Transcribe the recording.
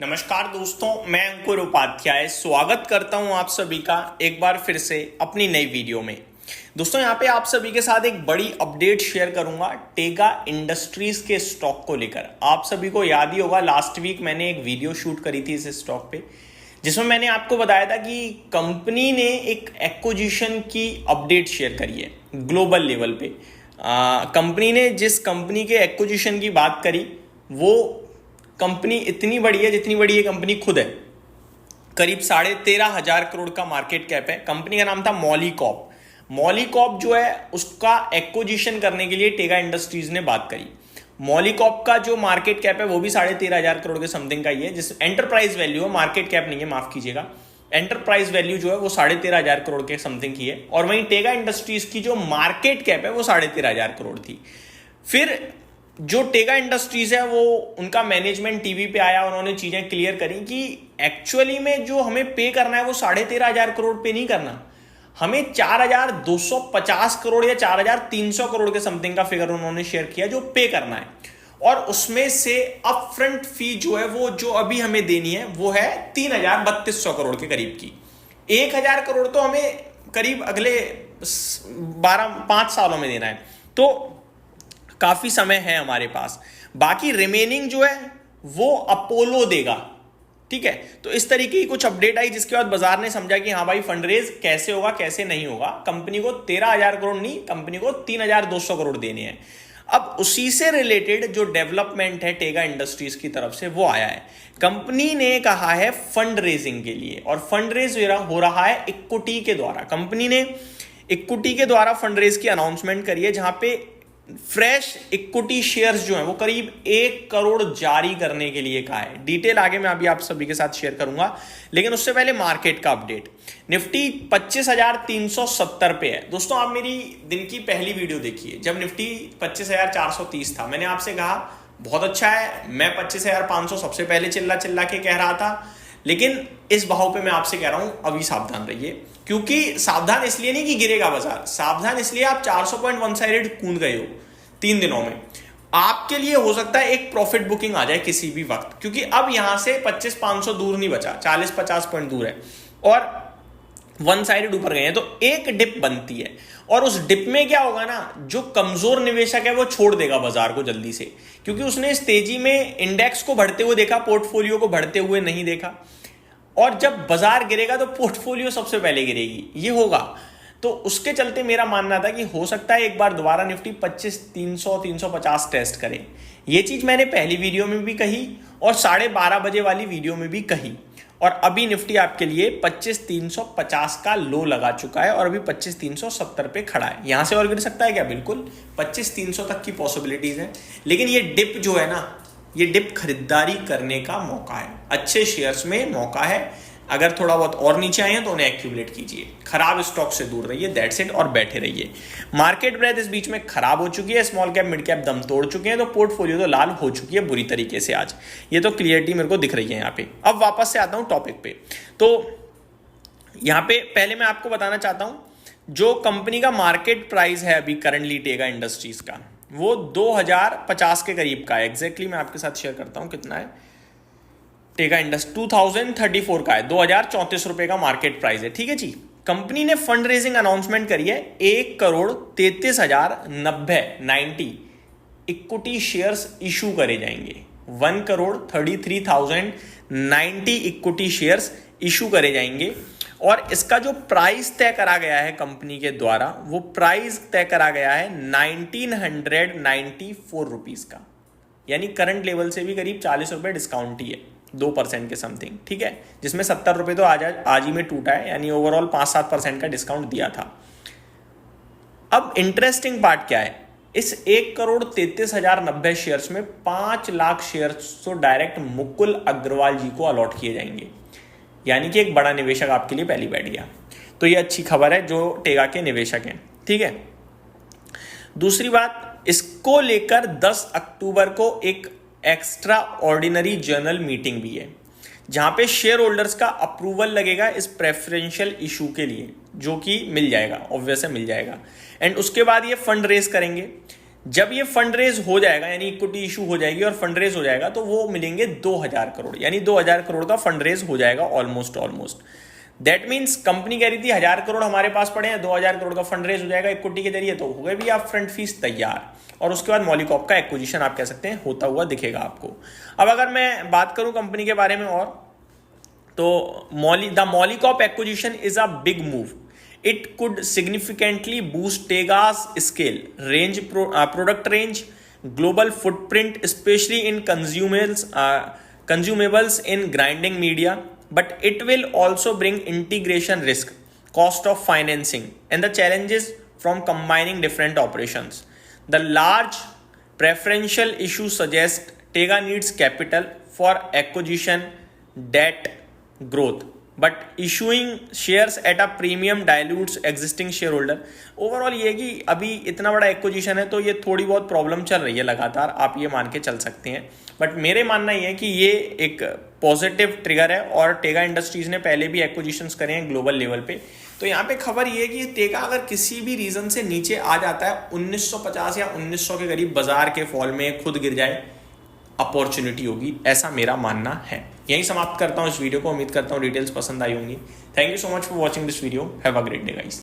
नमस्कार दोस्तों, मैं अंकुर उपाध्याय स्वागत करता हूं आप सभी का एक बार फिर से अपनी नई वीडियो में। दोस्तों यहाँ पे आप सभी के साथ एक बड़ी अपडेट शेयर करूंगा टेगा इंडस्ट्रीज के स्टॉक को लेकर। आप सभी को याद ही होगा लास्ट वीक मैंने एक वीडियो शूट करी थी इस स्टॉक पे, जिसमें मैंने आपको बताया था कि कंपनी ने एक एक्विजिशन की अपडेट शेयर करी है ग्लोबल लेवल पे। कंपनी ने जिस कंपनी के एक्विजिशन की बात करी वो कंपनी इतनी बड़ी है जितनी बड़ी ये कंपनी खुद है। करीब 13,500 करोड़ का मार्केट कैप है। कंपनी का नाम था मॉलीकॉप। मॉलीकॉप जो है उसका एक्विजिशन करने के लिए टेगा इंडस्ट्रीज ने बात करी। मॉलीकॉप का जो मार्केट कैप है वो भी 13,500 करोड़ के समथिंग का ही है। जिस एंटरप्राइज वैल्यू है, मार्केट कैप नहीं है, माफ कीजिएगा, एंटरप्राइज वैल्यू जो है वो 13,500 करोड़ के समथिंग की है। और वहीं टेगा इंडस्ट्रीज की जो मार्केट कैप है वो 13,500 करोड़ थी। फिर जो टेगा इंडस्ट्रीज है वो उनका मैनेजमेंट टीवी पे आया, उन्होंने चीजें क्लियर करी कि एक्चुअली में जो हमें पे करना है वो 13,500 करोड़ पे नहीं करना, हमें 4,250 करोड़ या 4,300 करोड़ के समथिंग का फिगर उन्होंने शेयर किया जो पे करना है। और उसमें से अपफ्रंट फी जो है वो जो अभी हमें देनी है वो है 3,3200 करोड़ के करीब की। 1,000 करोड़ तो हमें करीब अगले 5 सालों में देना है, तो काफी समय है हमारे पास। बाकी रिमेनिंग जो है वो अपोलो देगा। ठीक है, तो इस तरीके की कुछ अपडेट आई, जिसके बाद बाजार ने समझा कि हाँ भाई फंड रेज कैसे होगा कैसे नहीं होगा। कंपनी को 13,000 करोड़ नहीं, कंपनी को 3,200 करोड़ देने हैं। अब उसी से रिलेटेड जो डेवलपमेंट है टेगा इंडस्ट्रीज की तरफ से वो आया है। कंपनी ने कहा है फंड रेजिंग के लिए, और फंड रेज हो रहा है इक्विटी के द्वारा। कंपनी ने इक्विटी के द्वारा फंड रेज की अनाउंसमेंट करी है, जहां पे फ्रेश इक्विटी शेयर्स जो है वो करीब 1 करोड़ जारी करने के लिए कहा है। डिटेल आगे मैं अभी आप सभी के साथ शेयर करूंगा, लेकिन उससे पहले मार्केट का अपडेट। निफ्टी 25,370 पे है। दोस्तों आप मेरी दिन की पहली वीडियो देखिए जब निफ्टी 25,430 था। मैंने आपसे कहा बहुत अच्छा है, मैं 25,500 सबसे पहले चिल्ला के कह रहा था, लेकिन इस भाव पे मैं आपसे कह रहा हूं अभी सावधान रहिए। क्योंकि सावधान इसलिए नहीं कि गिरेगा बाजार, सावधान इसलिए आप 400 पॉइंट वन साइडेड कूद गए हो 3 दिनों में। आपके लिए हो सकता है एक प्रॉफिट बुकिंग आ जाए किसी भी वक्त, क्योंकि अब यहां से 25,500 दूर नहीं बचा, 40-50 पॉइंट दूर है और वन साइडेड ऊपर गए हैं, तो एक डिप बनती है। और उस डिप में क्या होगा ना, जो कमजोर निवेशक है वो छोड़ देगा बाजार को जल्दी से, क्योंकि उसने इस तेजी में इंडेक्स को बढ़ते हुए देखा, पोर्टफोलियो को बढ़ते हुए नहीं देखा। और जब बाजार गिरेगा तो पोर्टफोलियो सबसे पहले गिरेगी, ये होगा। तो उसके चलते मेरा मानना था कि हो सकता है एक बार दोबारा निफ्टी 25,300 350 टेस्ट करे। ये चीज मैंने पहली वीडियो में भी कही और 12:30 बजे वाली वीडियो में भी कही। और अभी निफ्टी आपके लिए 25,350 का लो लगा चुका है और अभी 25,370 पे खड़ा है। यहां से और गिर सकता है क्या? बिल्कुल, 25,300 तक की पॉसिबिलिटीज है। लेकिन ये डिप जो है ना, ये डिप खरीदारी करने का मौका है, अच्छे शेयर्स में मौका है। अगर थोड़ा बहुत और नीचे आए हैं तो उन्हें एक्यूमुलेट कीजिए, खराब स्टॉक से दूर रहिए, दैट्स इट, और बैठे रहिए। मार्केट ब्रेथ इस बीच में खराब हो चुकी है, स्मॉल कैप मिड कैप दम तोड़ चुके हैं, तो पोर्टफोलियो तो लाल हो चुकी है बुरी तरीके से आज। ये तो क्लियरिटी मेरे को दिख रही है यहाँ पे। अब वापस से आता हूँ टॉपिक पे। तो यहाँ पे पहले मैं आपको बताना चाहता हूँ जो कंपनी का मार्केट प्राइस है अभी करंटली टेगा इंडस्ट्रीज का, वो 2050 के करीब का है। एग्जैक्टली मैं आपके साथ शेयर करता हूं कितना है। टेगा इंडस्ट्री 2034 का है, 2,034 रुपए का मार्केट प्राइस है। ठीक है जी। कंपनी ने फंड रेजिंग अनाउंसमेंट करी है, 1,33,090 इक्विटी शेयर्स इशू करे जाएंगे। 1,33,090 इक्विटी शेयर्स इशू करे जाएंगे। और इसका जो प्राइस तय करा गया है कंपनी के द्वारा, वो प्राइस तय करा गया है 1,994 रुपीज का, यानी करंट लेवल से भी करीब 40 रुपए डिस्काउंट ही है, 2% के समथिंग। ठीक है, जिसमें 70 रुपए तो आज ही में टूटा है, यानी ओवरऑल 5-7% का डिस्काउंट दिया था। अब इंटरेस्टिंग पार्ट क्या है, इस 1,33,090 शेयर्स में 5 लाख शेयर्स तो डायरेक्ट मुकुल अग्रवाल जी को अलॉट किए जाएंगे, यानी कि एक बड़ा निवेशक आपके लिए पहले बैठ गया। तो ये अच्छी खबर है जो टेगा के निवेशक हैं। ठीक है, दूसरी बात, इसको लेकर 10 अक्टूबर को एक एक्स्ट्रा ऑर्डिनरी जनरल मीटिंग भी है, जहां पे शेयर होल्डर्स का अप्रूवल लगेगा इस प्रेफरेंशियल इशू के लिए, जो कि मिल जाएगा, ऑब्वियस है मिल जाएगा। एंड उसके बाद ये फंड रेज करेंगे, जब ये फंड रेज हो जाएगा, यानी इक्विटी इशू हो जाएगी और फंड रेज हो जाएगा, तो वो मिलेंगे 2000 करोड़, यानी 2000 करोड़ का फंड रेज हो जाएगा ऑलमोस्ट। दैट मीन्स कंपनी कह रही थी 1000 करोड़ हमारे पास पड़े हैं, 2000 करोड़ का फंड रेज हो जाएगा इक्विटी के जरिए, तो हो गए भी आप फ्रंट फीस तैयार, और उसके बाद मॉलिकॉप का एक्विजिशन आप कह सकते हैं होता हुआ दिखेगा आपको। अब अगर मैं बात करूं कंपनी के बारे में और, तो the Molycorp acquisition is a big move. It could significantly boost Tega's scale, product range, global footprint, especially in consumables in grinding media. But it will also bring integration risk, cost of financing, and the challenges from combining different operations. The large preferential issue suggests Tega needs capital for acquisition, debt, growth. But issuing shares at a premium dilutes existing shareholder. Overall ये कि अभी इतना बड़ा acquisition है तो ये थोड़ी बहुत प्रॉब्लम चल रही है लगातार, आप ये मान के चल सकते हैं। बट मेरे मानना ये है कि ये एक पॉजिटिव ट्रिगर है, और टेगा इंडस्ट्रीज ने पहले भी एक्विजिशंस करे हैं ग्लोबल लेवल पे। तो यहाँ पे खबर ये है कि टेगा अगर किसी भी रीजन से नीचे आ जाता है 1950 या 1900 के करीब, बाजार के फॉल में खुद गिर जाए, अपॉर्चुनिटी होगी, ऐसा मेरा मानना है। यही समाप्त करता हूं इस वीडियो को। उम्मीद करता हूं डिटेल्स पसंद आई होंगी। Thank you so much for watching this video. Have a great day guys.